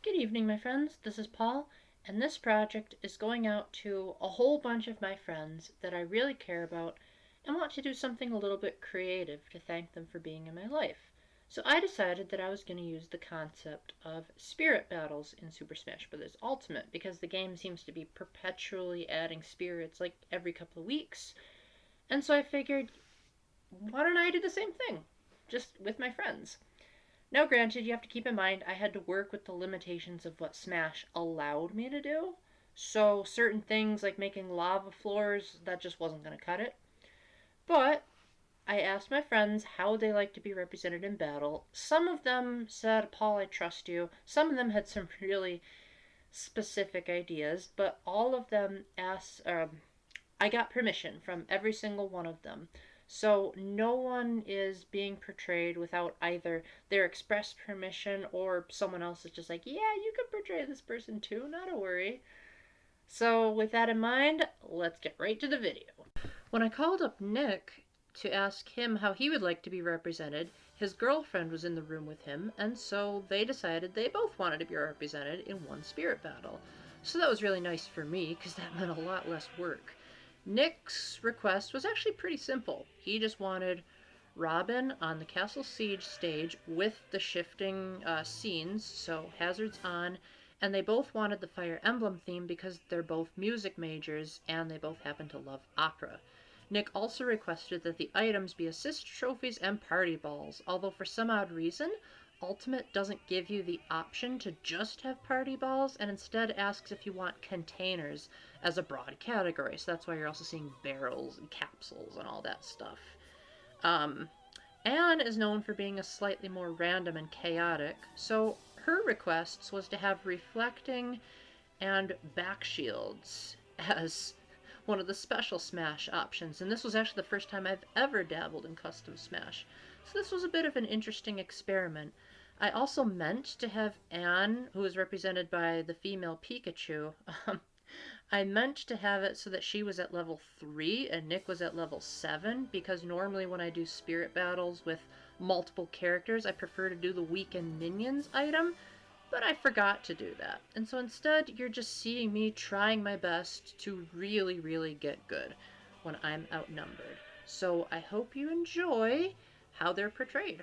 Good evening, my friends. This is Paul, and this project is going out to a whole bunch of my friends that I really care about and want to do something a little bit creative to thank them for being in my life. So I decided that I was going to use the concept of spirit battles in Super Smash Bros. Ultimate because the game seems to be perpetually adding spirits like every couple of weeks. And so I figured, why don't I do the same thing? Just with my friends. Now, granted, you have to keep in mind I had to work with the limitations of what Smash allowed me to do. So, certain things like making lava floors, that just wasn't going to cut it. But I asked my friends how they like to be represented in battle. Some of them said, Paul, I trust you. Some of them had some really specific ideas, but all of them asked, I got permission from every single one of them. So no one is being portrayed without either their express permission or someone else is just like, yeah, you can portray this person too, not a worry. So with that in mind, let's get right to the video. When I called up Nick to ask him how he would like to be represented, his girlfriend was in the room with him, and so they decided they both wanted to be represented in one spirit battle. So that was really nice for me, because that meant a lot less work. Nick's request was actually pretty simple. He just wanted Robin on the Castle Siege stage with the shifting scenes, so hazards on, and they both wanted the Fire Emblem theme because they're both music majors and they both happen to love opera. Nick also requested that the items be assist trophies and party balls, although for some odd reason, Ultimate doesn't give you the option to just have party balls and instead asks if you want containers as a broad category. So that's why you're also seeing barrels and capsules and all that stuff. Anne is known for being a slightly more random and chaotic, so her requests was to have reflecting and back shields as one of the special Smash options, and this was actually the first time I've ever dabbled in custom Smash. So this was a bit of an interesting experiment. I also meant to have Anne, who was represented by the female Pikachu, I meant to have it so that she was at level 3 and Nick was at level 7, because normally when I do spirit battles with multiple characters, I prefer to do the weakened minions item, but I forgot to do that. And so instead, you're just seeing me trying my best to really, really get good when I'm outnumbered. So I hope you enjoy how they're portrayed.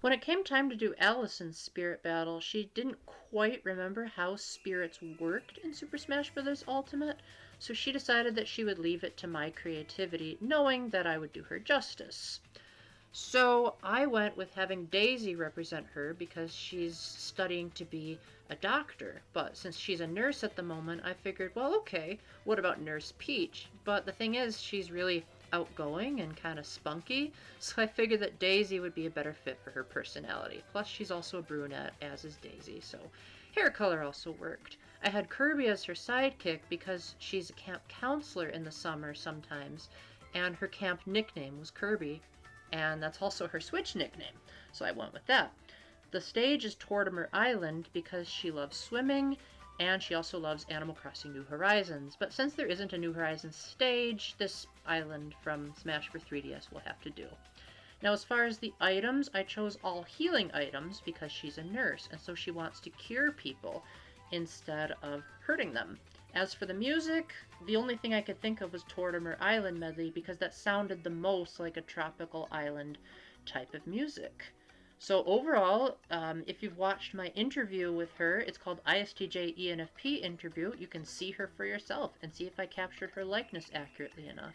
When it came time to do Allison's spirit battle, she didn't quite remember how spirits worked in Super Smash Bros. Ultimate, so she decided that she would leave it to my creativity, knowing that I would do her justice. So I went with having Daisy represent her because she's studying to be a doctor. But since she's a nurse at the moment, I figured, well, okay, what about Nurse Peach? But the thing is, she's really outgoing and kind of spunky, so I figured that Daisy would be a better fit for her personality. Plus, she's also a brunette, as is Daisy, so hair color also worked. I had Kirby as her sidekick because she's a camp counselor in the summer sometimes, and her camp nickname was Kirby, and that's also her Switch nickname, so I went with that. The stage is Tortimer Island because she loves swimming, and she also loves Animal Crossing New Horizons. But since there isn't a New Horizons stage, this island from Smash for 3DS will have to do. Now, as far as the items, I chose all healing items because she's a nurse, and so she wants to cure people instead of hurting them. As for the music, the only thing I could think of was Tortimer Island medley because that sounded the most like a tropical island type of music. So overall, if you've watched my interview with her, it's called ISTJ-ENFP interview, you can see her for yourself and see if I captured her likeness accurately enough.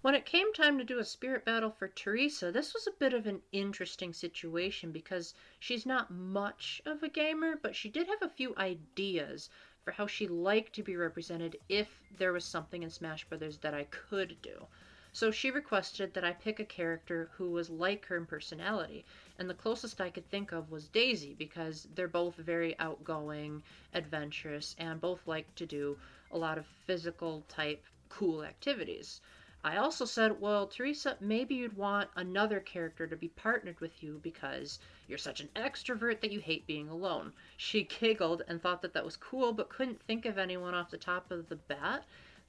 When it came time to do a spirit battle for Teresa, this was a bit of an interesting situation because she's not much of a gamer, but she did have a few ideas for how she liked to be represented if there was something in Smash Brothers that I could do. So she requested that I pick a character who was like her in personality, and the closest I could think of was Daisy because they're both very outgoing, adventurous, and both like to do a lot of physical type cool activities. I also said, well, Teresa, maybe you'd want another character to be partnered with you because you're such an extrovert that you hate being alone. She giggled and thought that that was cool, but couldn't think of anyone off the top of the bat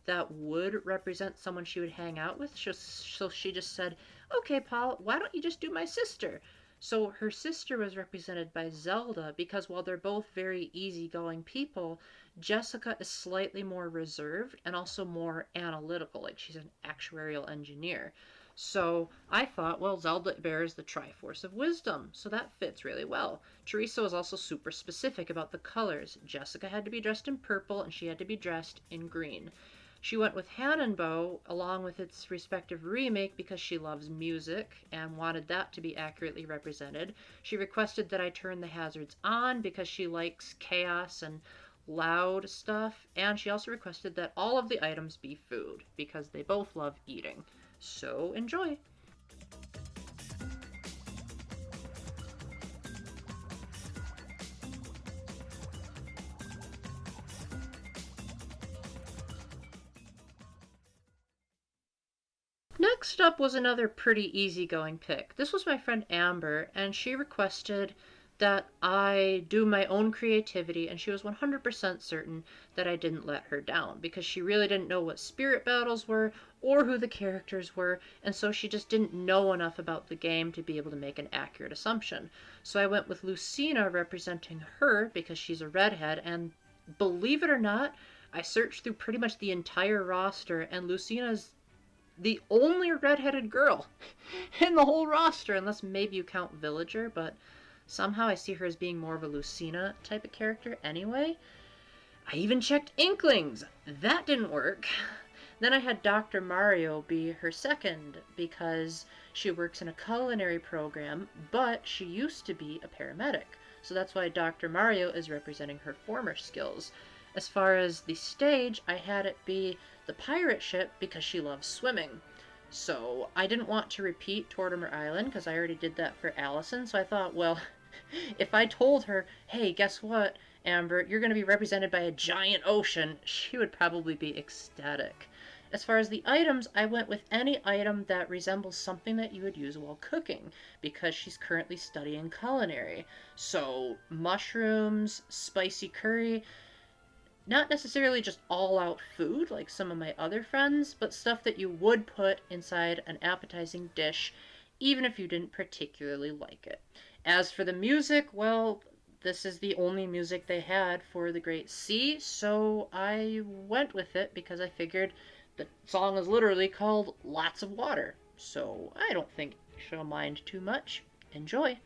that would represent someone she would hang out with. So she just said, okay, Paul, why don't you just do my sister? So her sister was represented by Zelda because while they're both very easygoing people, Jessica is slightly more reserved and also more analytical, like she's an actuarial engineer. So I thought, well, Zelda bears the Triforce of Wisdom, so that fits really well. Teresa was also super specific about the colors. Jessica had to be dressed in purple and she had to be dressed in green. She went with Hannonbow along with its respective remake because she loves music and wanted that to be accurately represented. She requested that I turn the hazards on because she likes chaos and loud stuff, and she also requested that all of the items be food because they both love eating. So enjoy! Next up was another pretty easygoing pick. This was my friend Amber, and she requested that I do my own creativity, and she was 100% certain that I didn't let her down because she really didn't know what spirit battles were or who the characters were, and so she just didn't know enough about the game to be able to make an accurate assumption. So I went with Lucina representing her because she's a redhead, and believe it or not, I searched through pretty much the entire roster, and Lucina's the only redheaded girl in the whole roster, unless maybe you count Villager, but somehow I see her as being more of a Lucina type of character anyway. I even checked Inklings. That didn't work. Then I had Dr. Mario be her second because she works in a culinary program, but she used to be a paramedic. So that's why Dr. Mario is representing her former skills. As far as the stage, I had it be the pirate ship because she loves swimming. So I didn't want to repeat Tortimer Island because I already did that for Allison. So I thought, well, if I told her, hey, guess what, Amber, you're going to be represented by a giant ocean, she would probably be ecstatic. As far as the items, I went with any item that resembles something that you would use while cooking, because she's currently studying culinary. So, mushrooms, spicy curry, not necessarily just all-out food like some of my other friends, but stuff that you would put inside an appetizing dish, even if you didn't particularly like it. As for the music, well, this is the only music they had for the Great Sea, so I went with it because I figured the song is literally called Lots of Water. So I don't think she'll mind too much. Enjoy!